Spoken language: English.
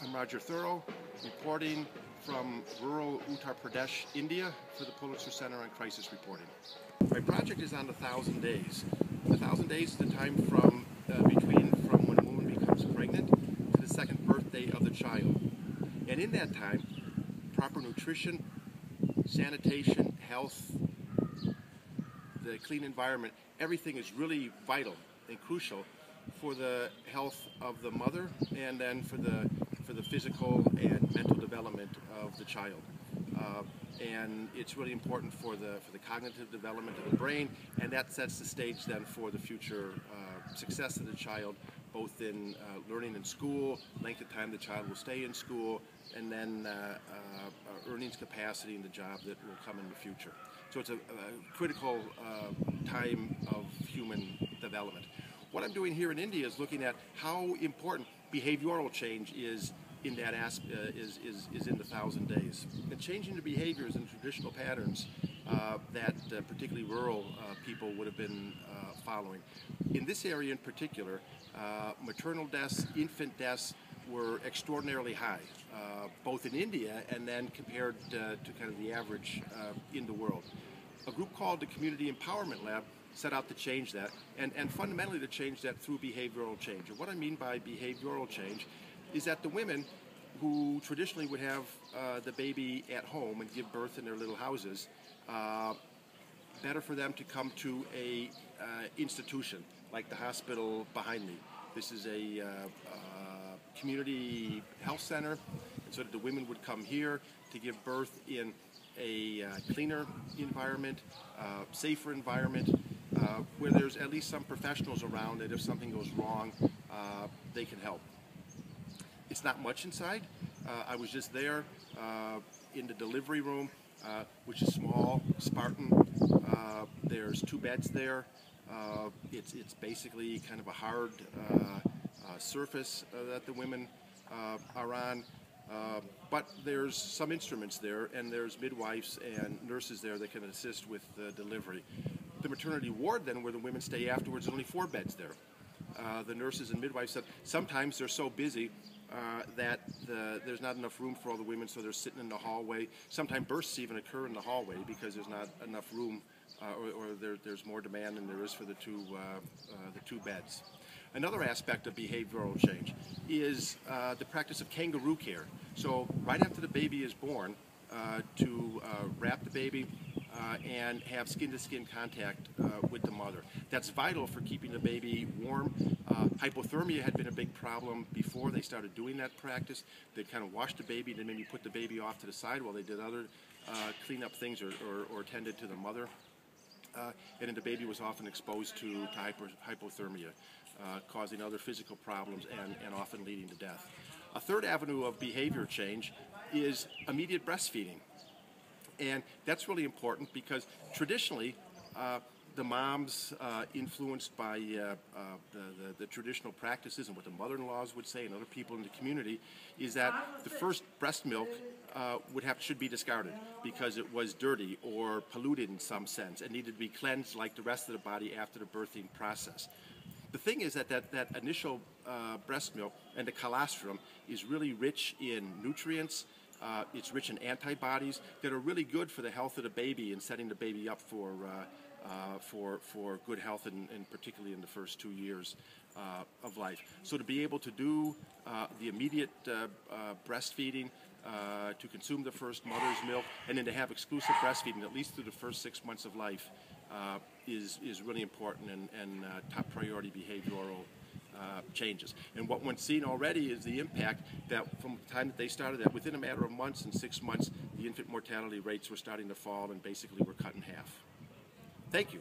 I'm Roger Thurow, reporting from rural Uttar Pradesh, India, for the Pulitzer Center on Crisis Reporting. My project is on 1,000 days. 1,000 days is the time from when a woman becomes pregnant to the second birthday of the child. And in that time, proper nutrition, sanitation, health, the clean environment, everything is really vital and crucial for the health of the mother and then for the physical and mental development of the child. And it's really important for the cognitive development of the brain, and that sets the stage then for the future success of the child, both in learning in school, length of time the child will stay in school, and then earnings capacity in the job that will come in the future. So it's a critical time of human development. What I'm doing here in India is looking at how important behavioral change is in that is in the 1,000 days. And changing the behaviors and traditional patterns that particularly rural people would have been following. In this area in particular, maternal deaths, infant deaths were extraordinarily high, both in India and then compared to kind of the average in the world. A group called the Community Empowerment Lab set out to change that, and fundamentally to change that through behavioral change. And what I mean by behavioral change is that the women who traditionally would have the baby at home and give birth in their little houses, better for them to come to a institution like the hospital behind me. This is a community health center, and so that the women would come here to give birth in a cleaner environment, safer environment, where there's at least some professionals around that if something goes wrong, they can help. It's not much inside. I was just there in the delivery room, which is small, Spartan. There's 2 beds there. It's basically kind of a hard surface that the women are on. But there's some instruments there, and there's midwives and nurses there that can assist with the The maternity ward then, where the women stay afterwards, there's only 4 beds there. The nurses and midwives said sometimes they're so busy that there's not enough room for all the women, so they're sitting in the hallway. Sometimes births even occur in the hallway because there's not enough room, or there's more demand than there is for the two beds. Another aspect of behavioral change is the practice of kangaroo care. So right after the baby is born, to wrap the baby and have skin-to-skin contact with the mother. That's vital for keeping the baby warm. Hypothermia had been a big problem before they started doing that practice. They'd kind of wash the baby and then maybe put the baby off to the side while they did other cleanup things or tended to the mother. And then the baby was often exposed to hypothermia, causing other physical problems and often leading to death. A third avenue of behavior change is immediate breastfeeding. And that's really important because traditionally, the moms, influenced by the traditional practices and what the mother-in-laws would say and other people in the community, is that the first breast milk should be discarded because it was dirty or polluted in some sense and needed to be cleansed like the rest of the body after the birthing process. The thing is that initial breast milk and the colostrum is really rich in nutrients. It's rich in antibodies that are really good for the health of the baby and setting the baby up for good health, and particularly in the first 2 years of life. So to be able to do the immediate breastfeeding, to consume the first mother's milk, and then to have exclusive breastfeeding at least through the first 6 months of life is really important and top priority behavioral changes. And what one's seen already is the impact that from the time that they started that within a matter of months, in 6 months, the infant mortality rates were starting to fall and basically were cut in half. Thank you.